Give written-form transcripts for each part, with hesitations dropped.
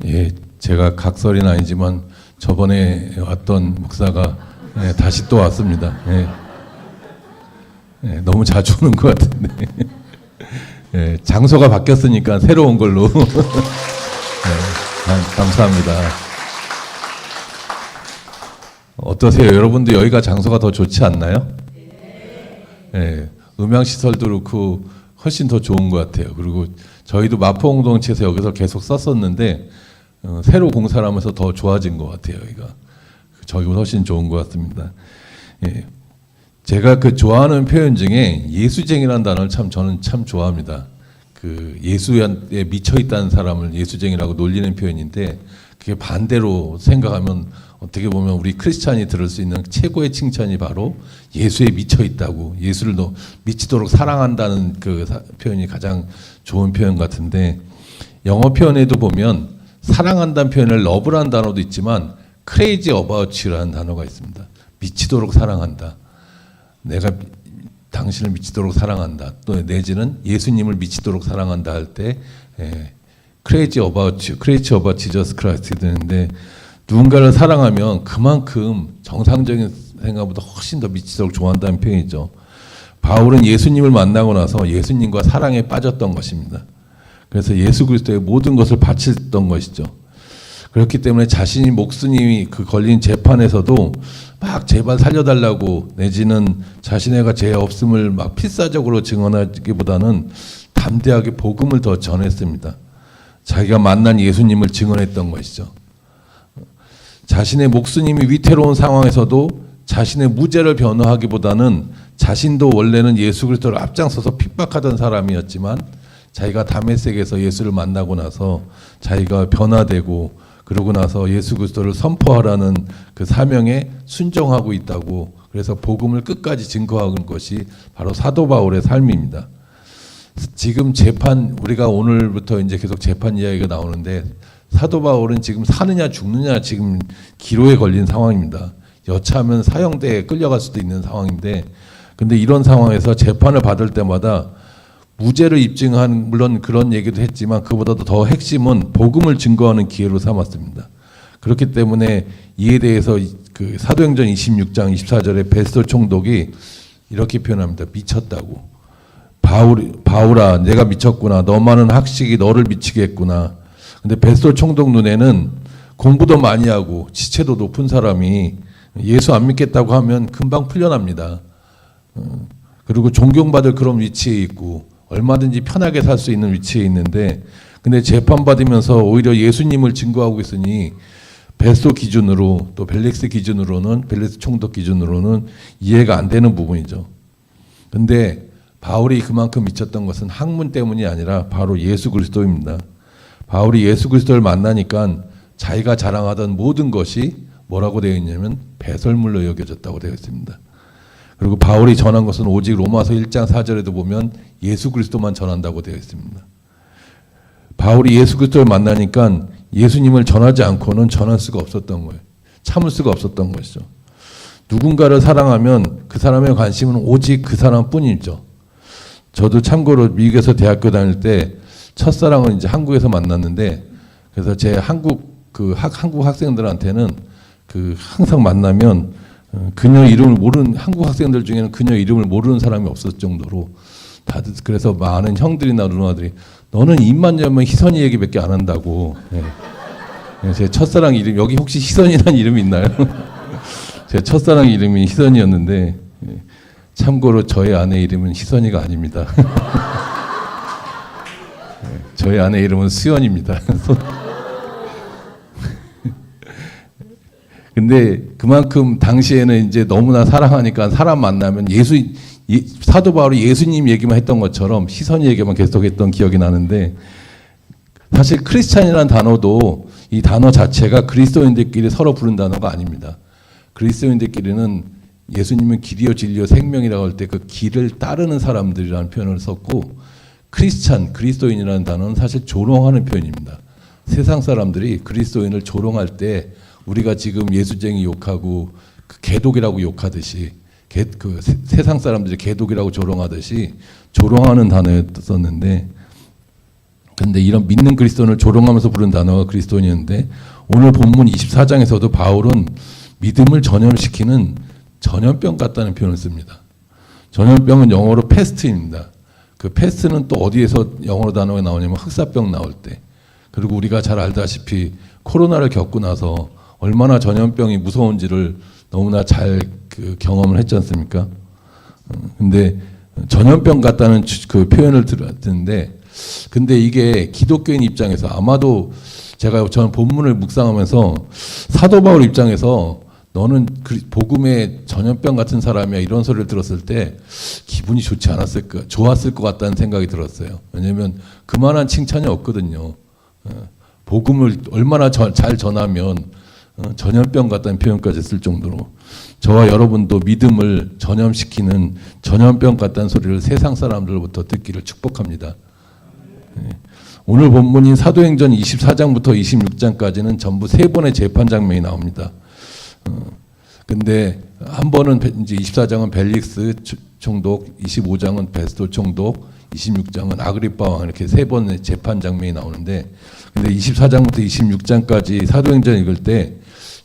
예, 제가 각설이는 아니지만 저번에 왔던 목사가 다시 또 왔습니다. 너무 자주 오는 것 같은데 장소가 바뀌었으니까 새로운 걸로 감사합니다. 어떠세요? 여러분도 여기가 장소가 더 좋지 않나요? 음향 시설도 그렇고 훨씬 더 좋은 것 같아요. 그리고 저희도 마포공동체에서 여기서 계속 썼었는데 새로 공사를 하면서 더 좋아진 것 같아요. 여기가 저희보다 훨씬 좋은 것 같습니다. 제가 좋아하는 표현 중에 예수쟁이라는 단어를 저는 참 좋아합니다. 예수에 미쳐 있다는 사람을 예수쟁이라고 놀리는 표현인데, 그게 반대로 생각하면 어떻게 보면 우리 크리스찬이 들을 수 있는 최고의 칭찬이 바로 예수에 미쳐 있다고, 예수를 미치도록 사랑한다는 표현이 가장 좋은 표현 같은데, 영어 표현에도 보면 사랑한다는 표현을 love라는 단어도 있지만 crazy about you라는 단어가 있습니다. 미치도록 사랑한다. 내가 당신을 미치도록 사랑한다. 또 내지는 예수님을 미치도록 사랑한다 할 때 crazy about you, crazy about Jesus Christ 되는데, 누군가를 사랑하면 그만큼 정상적인 생각보다 훨씬 더 미치도록 좋아한다는 표현이죠. 바울은 예수님을 만나고 나서 예수님과 사랑에 빠졌던 것입니다. 그래서 예수 그리스도의 모든 것을 바쳤던 것이죠. 그렇기 때문에 자신이 목수님이 걸린 재판에서도 막 제발 살려달라고, 내지는 자신애가 죄 없음을 막 필사적으로 증언하기보다는 담대하게 복음을 더 전했습니다. 자기가 만난 예수님을 증언했던 것이죠. 자신의 목수님이 위태로운 상황에서도 자신의 무죄를 변호하기보다는 자신도 원래는 예수 그리스도를 앞장서서 핍박하던 사람이었지만 자기가 다메섹에서 예수를 만나고 나서 자기가 변화되고, 그러고 나서 예수 그리스도를 선포하라는 그 사명에 순종하고 있다고, 그래서 복음을 끝까지 증거하는 것이 바로 사도 바울의 삶입니다. 지금 우리가 오늘부터 이제 계속 재판 이야기가 나오는데, 사도 바울은 지금 사느냐 죽느냐 지금 기로에 걸린 상황입니다. 여차하면 사형대에 끌려갈 수도 있는 상황인데, 근데 이런 상황에서 재판을 받을 때마다 무죄를 입증한, 물론 그런 얘기도 했지만 그보다도 더 핵심은 복음을 증거하는 기회로 삼았습니다. 그렇기 때문에 이에 대해서 사도행전 26장 24절에 베스도 총독이 이렇게 표현합니다. 미쳤다고. 바울아, 내가 미쳤구나. 너만은 학식이 너를 미치겠구나. 근데 베스도 총독 눈에는 공부도 많이 하고 지체도 높은 사람이 예수 안 믿겠다고 하면 금방 풀려납니다. 그리고 존경받을 그런 위치에 있고 얼마든지 편하게 살 수 있는 위치에 있는데, 근데 재판받으면서 오히려 예수님을 증거하고 있으니 베스도 기준으로, 또 벨릭스 기준으로는, 벨릭스 총독 기준으로는 이해가 안 되는 부분이죠. 근데 바울이 그만큼 미쳤던 것은 학문 때문이 아니라 바로 예수 그리스도입니다. 바울이 예수 그리스도를 만나니까 자기가 자랑하던 모든 것이 뭐라고 되어 있냐면 배설물로 여겨졌다고 되어 있습니다. 그리고 바울이 전한 것은 오직 로마서 1장 4절에도 보면 예수 그리스도만 전한다고 되어 있습니다. 바울이 예수 그리스도를 만나니까 예수님을 전하지 않고는 전할 수가 없었던 거예요. 참을 수가 없었던 것이죠. 누군가를 사랑하면 그 사람의 관심은 오직 그 사람뿐이죠. 저도 참고로 미국에서 대학교 다닐 때 첫사랑을 이제 한국에서 만났는데, 그래서 제 한국 학생들한테는 항상 만나면 그녀 이름을 모르는, 한국 학생들 중에는 그녀 이름을 모르는 사람이 없을 정도로 다들, 그래서 많은 형들이나 누나들이 너는 입만 열면 희선이 얘기밖에 안 한다고. 제 첫사랑 이름, 여기 혹시 희선이라는 이름이 있나요? 제 첫사랑 이름이 희선이었는데, 참고로 저의 아내 이름은 희선이가 아닙니다. 저희 아내 이름은 수연입니다. 근데 그만큼 당시에는 이제 너무나 사랑하니까 사람 만나면 사도 바울이 예수님 얘기만 했던 것처럼 희선이 얘기만 계속했던 기억이 나는데, 사실 크리스찬이라는 단어도 이 단어 자체가 그리스도인들끼리 서로 부른 단어가 아닙니다. 그리스도인들끼리는 예수님은 길이요 진리요 생명이라고 할 때 그 길을 따르는 사람들이라는 표현을 썼고, 그리스도인이라는 단어는 사실 조롱하는 표현입니다. 세상 사람들이 그리스도인을 조롱할 때 우리가 지금 예수쟁이 욕하고 개독이라고 욕하듯이, 세상 사람들이 개독이라고 조롱하듯이 조롱하는 단어였었는데, 근데 이런 믿는 그리스도인을 조롱하면서 부른 단어가 그리스도인이었는데 오늘 본문 24장에서도 바울은 믿음을 전염시키는 전염병 같다는 표현을 씁니다. 전염병은 영어로 패스트입니다. 그 패스트는 또 어디에서 영어로 단어가 나오냐면 흑사병 나올 때. 그리고 우리가 잘 알다시피 코로나를 겪고 나서 얼마나 전염병이 무서운지를 너무나 잘 그 경험을 했지 않습니까? 근데 전염병 같다는 그 표현을 듣는데 근데 이게 기독교인 입장에서 아마도 저는 본문을 묵상하면서 사도 바울 입장에서 너는 복음의 전염병 같은 사람이야 이런 소리를 들었을 때 기분이 좋았을 것 같다는 생각이 들었어요. 왜냐하면 그만한 칭찬이 없거든요. 복음을 얼마나 잘 전하면 전염병 같다는 표현까지 쓸 정도로 저와 여러분도 믿음을 전염시키는 전염병 같다는 소리를 세상 사람들로부터 듣기를 축복합니다. 오늘 본문인 사도행전 24장부터 26장까지는 전부 3번의 재판 장면이 나옵니다. 근데 한 번은 이제 24장은 벨릭스 총독, 25장은 베스도 총독, 26장은 아그리빠 왕 이렇게 3번의 재판 장면이 나오는데 근데 24장부터 26장까지 사도행전 읽을 때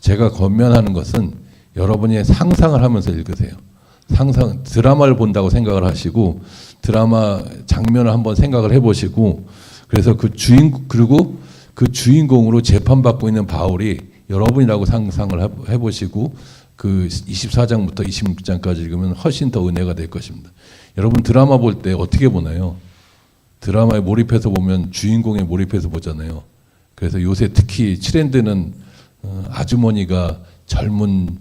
제가 권면하는 것은 여러분이 상상을 하면서 읽으세요. 드라마를 본다고 생각을 하시고 드라마 장면을 한번 생각을 해보시고 그래서 그리고 그 주인공으로 재판받고 있는 바울이 여러분이라고 상상을 해보시고 그 24장부터 26장까지 읽으면 훨씬 더 은혜가 될 것입니다. 여러분 드라마 볼 때 어떻게 보나요? 드라마에 몰입해서 보면 주인공에 몰입해서 보잖아요. 그래서 요새 특히 트렌드는 아주머니가 젊은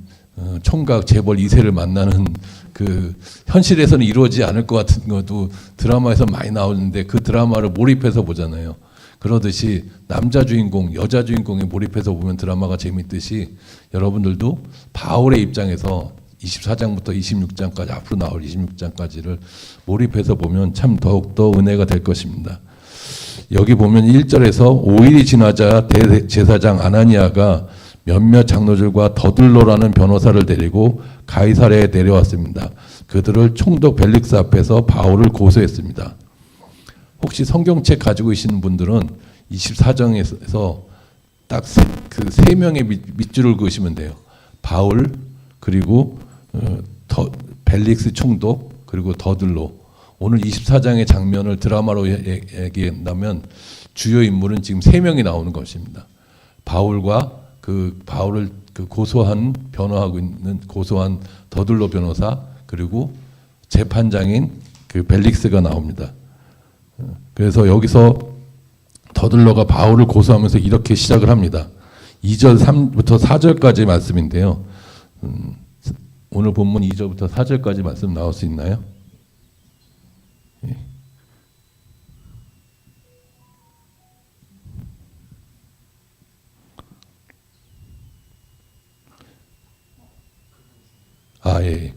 총각 재벌 2세를 만나는 그 현실에서는 이루어지지 않을 것 같은 것도 드라마에서 많이 나오는데 그 드라마를 몰입해서 보잖아요. 그러듯이 남자 주인공, 여자 주인공에 몰입해서 보면 드라마가 재밌듯이 여러분들도 바울의 입장에서 24장부터 26장까지 앞으로 나올 26장까지를 몰입해서 보면 참 더욱더 은혜가 될 것입니다. 여기 보면 1절에서 5일이 지나자 대제사장 아나니아가 몇몇 장로들과 더들로라는 변호사를 데리고 가이사랴에 내려왔습니다. 그들을 총독 벨릭스 앞에서 바울을 고소했습니다. 혹시 성경책 가지고 계시는 분들은 24장에서 딱 그 세 명의 밑줄을 그으시면 돼요. 바울 그리고 벨릭스 총독 그리고 더들로. 오늘 24장의 장면을 드라마로 얘기한다면 주요 인물은 지금 3명이 나오는 것입니다. 바울과 바울을 변호하고 있는 고소한 더들로 변호사 그리고 재판장인 벨릭스가 나옵니다. 그래서 여기서 더들로가 바울을 고소하면서 이렇게 시작을 합니다. 2절 3부터 4절까지 말씀인데요. 오늘 본문 2절부터 4절까지 말씀 나올 수 있나요? 예.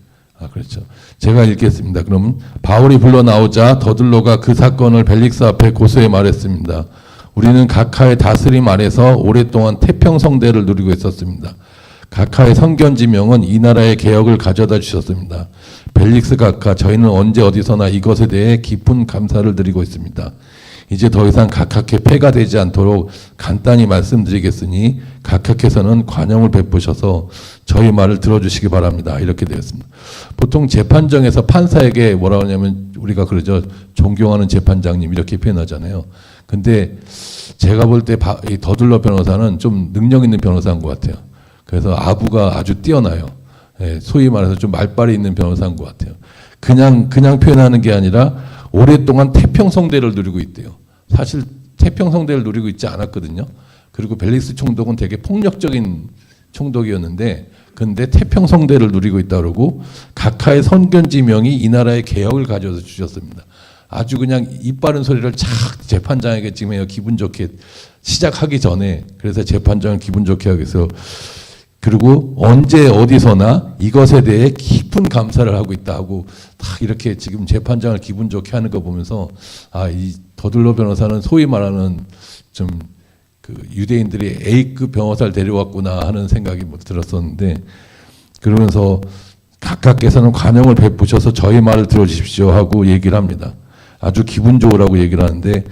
그렇죠. 제가 읽겠습니다. 그럼 바울이 불러 나오자 더들로가 그 사건을 벨릭스 앞에 고소해 말했습니다. 우리는 각하의 다스림 아래서 오랫동안 태평성대를 누리고 있었습니다. 각하의 선견지명은 이 나라의 개혁을 가져다 주셨습니다. 벨릭스 각하, 저희는 언제 어디서나 이것에 대해 깊은 감사를 드리고 있습니다. 이제 더 이상 각하께 폐가 되지 않도록 간단히 말씀드리겠으니 각하께서는 관용을 베푸셔서 저희 말을 들어주시기 바랍니다. 이렇게 되었습니다. 보통 재판정에서 판사에게 뭐라고 하냐면 우리가 그러죠. 존경하는 재판장님 이렇게 표현하잖아요. 근데 제가 볼 때 더들로 변호사는 좀 능력 있는 변호사인 것 같아요. 그래서 아부가 아주 뛰어나요. 소위 말해서 좀 말빨이 있는 변호사인 것 같아요. 그냥 표현하는 게 아니라 오랫동안 태평성대를 누리고 있대요. 사실 태평성대를 누리고 있지 않았거든요. 그리고 벨릭스 총독은 되게 폭력적인 총독이었는데 근데 태평성대를 누리고 있다 그러고 각하의 선견지명이 이 나라의 개혁을 가져다 주셨습니다. 아주 그냥 입 바른 소리를 착 재판장에게 지금 해요. 기분 좋게 시작하기 전에. 그래서 재판장을 기분 좋게 하기 위해서 그리고 언제 어디서나 이것에 대해 깊은 감사를 하고 있다 하고 딱 이렇게 지금 재판장을 기분 좋게 하는 거 보면서 이 더들로 변호사는 소위 말하는 좀 유대인들이 A급 변호사를 데려왔구나 하는 생각이 들었었는데 그러면서 각하께서는 관용을 베푸셔서 저희 말을 들어주십시오 하고 얘기를 합니다. 아주 기분 좋으라고 얘기를 하는데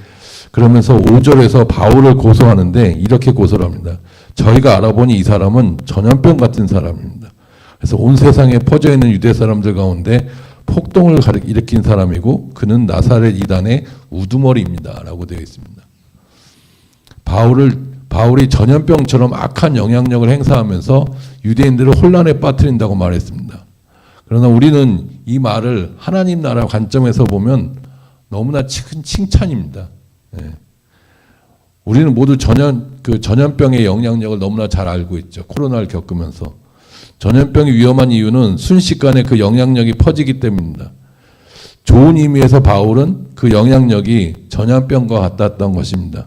그러면서 5절에서 바울을 고소하는데 이렇게 고소를 합니다. 저희가 알아보니 이 사람은 전염병 같은 사람입니다. 그래서 온 세상에 퍼져 있는 유대 사람들 가운데 폭동을 일으킨 사람이고 그는 나사렛 이단의 우두머리입니다. 라고 되어 있습니다. 바울이 전염병처럼 악한 영향력을 행사하면서 유대인들을 혼란에 빠뜨린다고 말했습니다. 그러나 우리는 이 말을 하나님 나라 관점에서 보면 너무나 큰 칭찬입니다. 예. 우리는 모두 전염병의 영향력을 너무나 잘 알고 있죠. 코로나를 겪으면서. 전염병이 위험한 이유는 순식간에 그 영향력이 퍼지기 때문입니다. 좋은 의미에서 바울은 그 영향력이 전염병과 같았던 것입니다.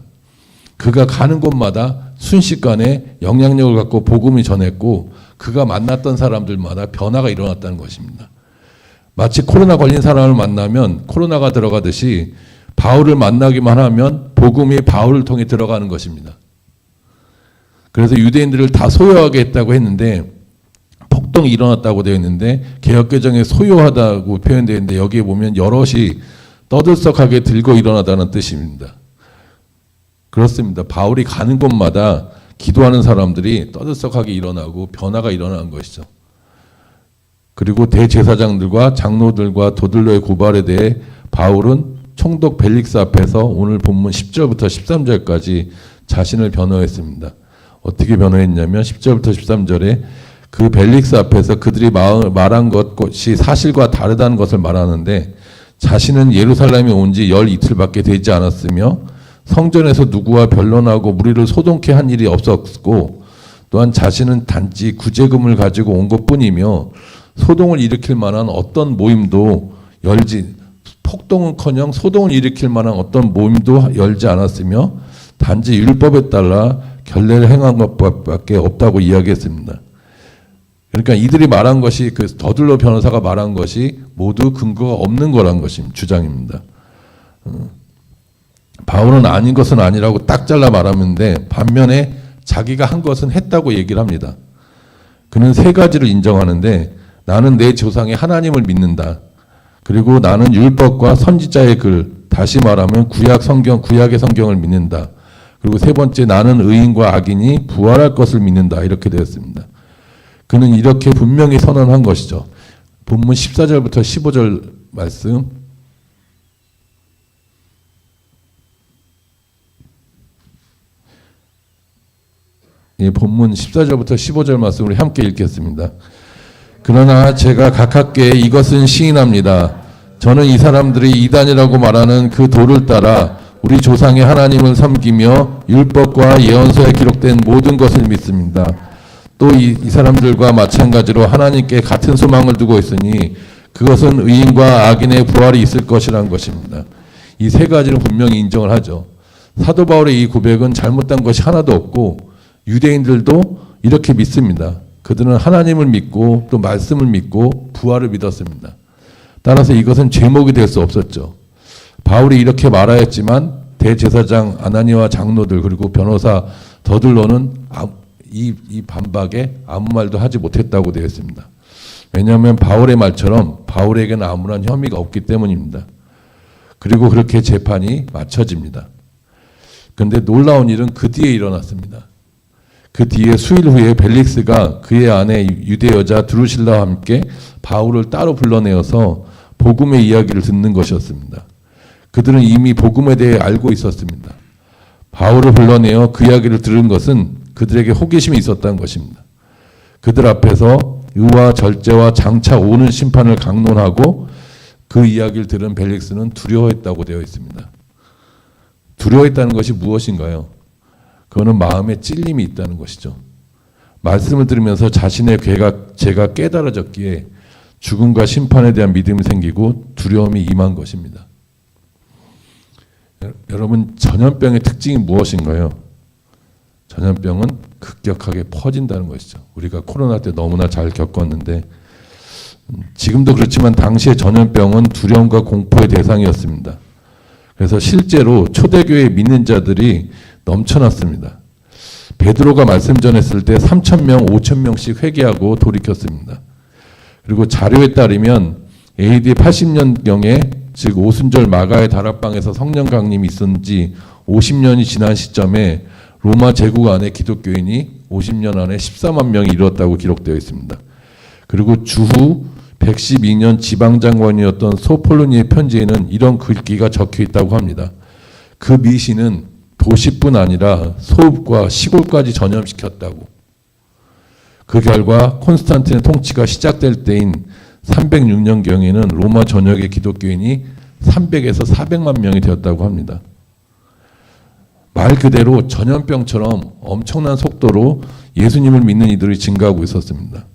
그가 가는 곳마다 순식간에 영향력을 갖고 복음이 전했고 그가 만났던 사람들마다 변화가 일어났다는 것입니다. 마치 코로나 걸린 사람을 만나면 코로나가 들어가듯이 바울을 만나기만 하면 복음이 바울을 통해 들어가는 것입니다. 그래서 유대인들을 다 소요하게 했다고 했는데 폭동이 일어났다고 되어 있는데 개역개정에 소요하다고 표현되어 있는데 여기에 보면 여럿이 떠들썩하게 들고 일어나다는 뜻입니다. 그렇습니다. 바울이 가는 곳마다 기도하는 사람들이 떠들썩하게 일어나고 변화가 일어나는 것이죠. 그리고 대제사장들과 장로들과 도들로의 고발에 대해 바울은 총독 벨릭스 앞에서 오늘 본문 10절부터 13절까지 자신을 변호했습니다. 어떻게 변호했냐면 10절부터 13절에 그 벨릭스 앞에서 그들이 말한 것이 사실과 다르다는 것을 말하는데 자신은 예루살렘에 온 지 열 이틀밖에 되지 않았으며 성전에서 누구와 변론하고 무리를 소동케 한 일이 없었고 또한 자신은 단지 구제금을 가지고 온 것뿐이며 소동을 일으킬 만한 어떤 모임도 폭동은커녕 소동을 일으킬 만한 어떤 모임도 열지 않았으며 단지 율법에 따라 결례를 행한 것밖에 없다고 이야기했습니다. 그러니까 이들이 말한 것이 그 더들로 변호사가 말한 것이 모두 근거가 없는 거란 것이 주장입니다. 바울은 아닌 것은 아니라고 딱 잘라 말하는데 반면에 자기가 한 것은 했다고 얘기를 합니다. 그는 세 가지를 인정하는데 나는 내 조상의 하나님을 믿는다. 그리고 나는 율법과 선지자의 글, 다시 말하면 구약의 성경을 믿는다. 그리고 세 번째 나는 의인과 악인이 부활할 것을 믿는다. 이렇게 되었습니다. 그는 이렇게 분명히 선언한 것이죠. 본문 14절부터 15절 말씀. 예, 본문 14절부터 15절 말씀을 함께 읽겠습니다. 그러나 제가 가깝게 이것은 시인합니다. 저는 이 사람들이 이단이라고 말하는 그 도를 따라 우리 조상의 하나님을 섬기며 율법과 예언서에 기록된 모든 것을 믿습니다. 또 이 사람들과 마찬가지로 하나님께 같은 소망을 두고 있으니 그것은 의인과 악인의 부활이 있을 것이라는 것입니다. 이 세 가지는 분명히 인정을 하죠. 사도 바울의 이 고백은 잘못된 것이 하나도 없고 유대인들도 이렇게 믿습니다. 그들은 하나님을 믿고 또 말씀을 믿고 부활을 믿었습니다. 따라서 이것은 죄목이 될 수 없었죠. 바울이 이렇게 말하였지만 대제사장 아나니와 장로들 그리고 변호사 더들로는 이 반박에 아무 말도 하지 못했다고 되어 있습니다. 왜냐하면 바울의 말처럼 바울에게는 아무런 혐의가 없기 때문입니다. 그리고 그렇게 재판이 마쳐집니다. 그런데 놀라운 일은 그 뒤에 일어났습니다. 그 뒤에 수일 후에 벨릭스가 그의 아내 유대 여자 드루실라와 함께 바울을 따로 불러내어서 복음의 이야기를 듣는 것이었습니다. 그들은 이미 복음에 대해 알고 있었습니다. 바울을 불러내어 그 이야기를 들은 것은 그들에게 호기심이 있었다는 것입니다. 그들 앞에서 의와 절제와 장차 오는 심판을 강론하고 그 이야기를 들은 벨릭스는 두려워했다고 되어 있습니다. 두려워했다는 것이 무엇인가요? 그거는 마음에 찔림이 있다는 것이죠. 말씀을 들으면서 자신의 죄가 깨달아졌기에 죽음과 심판에 대한 믿음이 생기고 두려움이 임한 것입니다. 여러분, 전염병의 특징이 무엇인가요? 전염병은 급격하게 퍼진다는 것이죠. 우리가 코로나 때 너무나 잘 겪었는데 지금도 그렇지만 당시의 전염병은 두려움과 공포의 대상이었습니다. 그래서 실제로 초대교회 믿는 자들이 넘쳐났습니다. 베드로가 말씀 전했을 때 3,000명, 5,000명씩 회개하고 돌이켰습니다. 그리고 자료에 따르면 AD 80년경에 즉 오순절 마가의 다락방에서 성령 강림이 있은 지 50년이 지난 시점에 로마 제국 안에 기독교인이 50년 안에 14만 명이 이르렀다고 기록되어 있습니다. 그리고 주후 112년 지방장관이었던 소폴로니의 편지에는 이런 글귀가 적혀 있다고 합니다. 그 미신은 도시뿐 아니라 소읍과 시골까지 전염시켰다고. 그 결과 콘스탄틴의 통치가 시작될 때인 306년경에는 로마 전역의 기독교인이 300에서 400만 명이 되었다고 합니다. 말 그대로 전염병처럼 엄청난 속도로 예수님을 믿는 이들이 증가하고 있었습니다.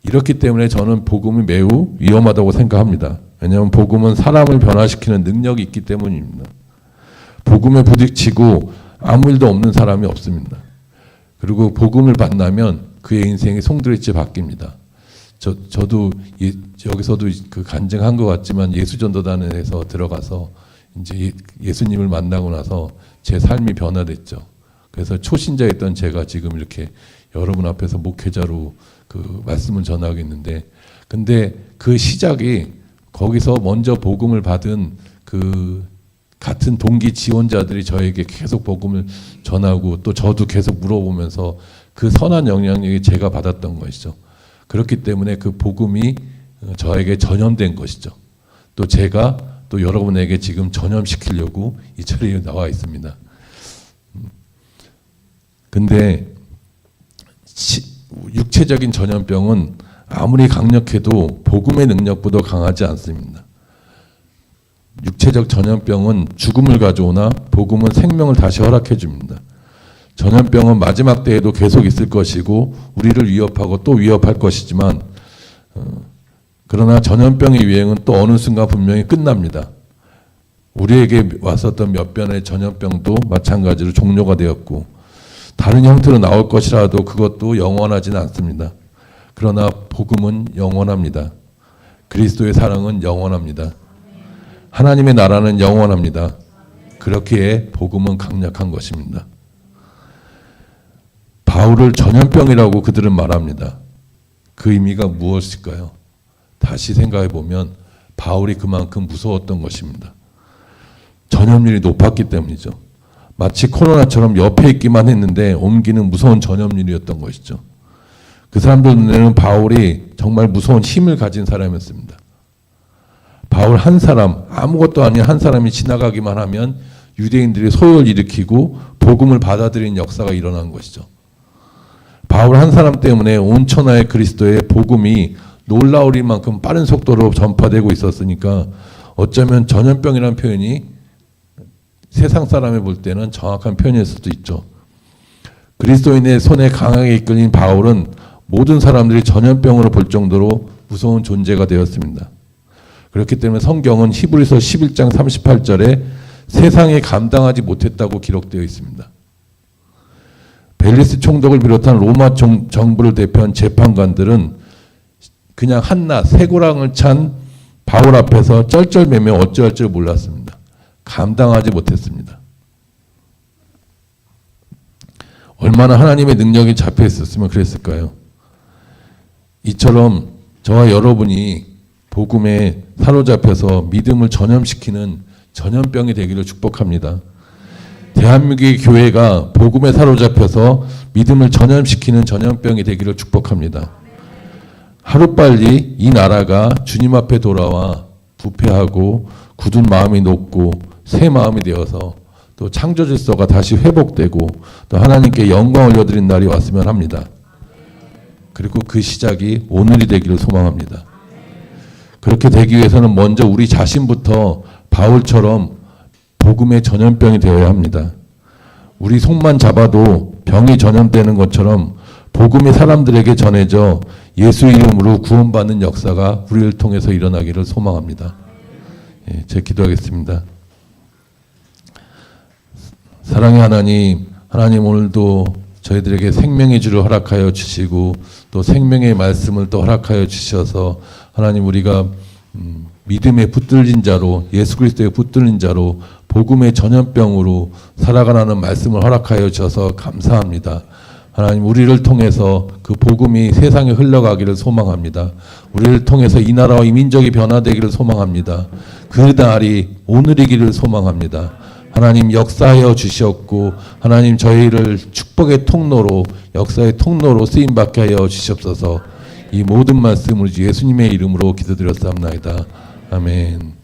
이렇기 때문에 저는 복음이 매우 위험하다고 생각합니다. 왜냐하면 복음은 사람을 변화시키는 능력이 있기 때문입니다. 복음에 부딪히고 아무 일도 없는 사람이 없습니다. 그리고 복음을 만나면 그의 인생이 송두리째 바뀝니다. 저도 여기서도 그 간증한 것 같지만 예수전도단에서 들어가서 이제 예수님을 만나고 나서 제 삶이 변화됐죠. 그래서 초신자였던 제가 지금 이렇게 여러분 앞에서 목회자로 그 말씀을 전하고 있는데, 근데 그 시작이 거기서 먼저 복음을 받은 그 같은 동기 지원자들이 저에게 계속 복음을 전하고 또 저도 계속 물어보면서 그 선한 영향력이 제가 받았던 것이죠. 그렇기 때문에 그 복음이 저에게 전염된 것이죠. 또 제가 또 여러분에게 지금 전염시키려고 이 자리에 나와 있습니다. 근데 육체적인 전염병은 아무리 강력해도 복음의 능력보다 강하지 않습니다. 육체적 전염병은 죽음을 가져오나 복음은 생명을 다시 허락해 줍니다. 전염병은 마지막 때에도 계속 있을 것이고 우리를 위협하고 또 위협할 것이지만 그러나 전염병의 유행은 또 어느 순간 분명히 끝납니다. 우리에게 왔었던 몇 번의 전염병도 마찬가지로 종료가 되었고 다른 형태로 나올 것이라도 그것도 영원하지는 않습니다. 그러나 복음은 영원합니다. 그리스도의 사랑은 영원합니다. 하나님의 나라는 영원합니다. 그렇기에 복음은 강력한 것입니다. 바울을 전염병이라고 그들은 말합니다. 그 의미가 무엇일까요? 다시 생각해 보면 바울이 그만큼 무서웠던 것입니다. 전염률이 높았기 때문이죠. 마치 코로나처럼 옆에 있기만 했는데 옮기는 무서운 전염률이었던 것이죠. 그 사람들 눈에는 바울이 정말 무서운 힘을 가진 사람이었습니다. 바울 한 사람, 아무것도 아닌 한 사람이 지나가기만 하면 유대인들이 소요를 일으키고 복음을 받아들이는 역사가 일어난 것이죠. 바울 한 사람 때문에 온 천하의 그리스도의 복음이 놀라울 만큼 빠른 속도로 전파되고 있었으니까 어쩌면 전염병이라는 표현이 세상 사람이 볼 때는 정확한 표현일 수도 있죠. 그리스도인의 손에 강하게 이끌린 바울은 모든 사람들이 전염병으로 볼 정도로 무서운 존재가 되었습니다. 그렇기 때문에 성경은 히브리서 11장 38절에 세상에 감당하지 못했다고 기록되어 있습니다. 벨리스 총독을 비롯한 로마 정부를 대표한 재판관들은 그냥 한낱 쇠고랑을 찬 바울 앞에서 쩔쩔매며 어찌할 줄 몰랐습니다. 감당하지 못했습니다. 얼마나 하나님의 능력이 잡혀 있었으면 그랬을까요? 이처럼 저와 여러분이 복음에 사로잡혀서 믿음을 전염시키는 전염병이 되기를 축복합니다. 대한민국의 교회가 복음에 사로잡혀서 믿음을 전염시키는 전염병이 되기를 축복합니다. 하루빨리 이 나라가 주님 앞에 돌아와 부패하고 굳은 마음이 녹고 새 마음이 되어서 또 창조 질서가 다시 회복되고 또 하나님께 영광 올려드린 날이 왔으면 합니다. 그리고 그 시작이 오늘이 되기를 소망합니다. 그렇게 되기 위해서는 먼저 우리 자신부터 바울처럼 복음의 전염병이 되어야 합니다. 우리 손만 잡아도 병이 전염되는 것처럼 복음이 사람들에게 전해져 예수 이름으로 구원받는 역사가 우리를 통해서 일어나기를 소망합니다. 예, 제 기도하겠습니다. 사랑의 하나님, 하나님 오늘도 저희들에게 생명의 주를 허락하여 주시고 또 생명의 말씀을 또 허락하여 주셔서 하나님 우리가 믿음에 붙들린 자로 예수 그리스도에 붙들린 자로 복음의 전염병으로 살아가라는 말씀을 허락하여 주셔서 감사합니다. 하나님 우리를 통해서 그 복음이 세상에 흘러가기를 소망합니다. 우리를 통해서 이 나라와 이 민족이 변화되기를 소망합니다. 그 날이 오늘이기를 소망합니다. 하나님 역사하여 주시옵고 하나님 저희를 축복의 통로로 역사의 통로로 쓰임받게 하여 주시옵소서. 이 모든 말씀을 예수님의 이름으로 기도드렸사옵나이다. 아멘.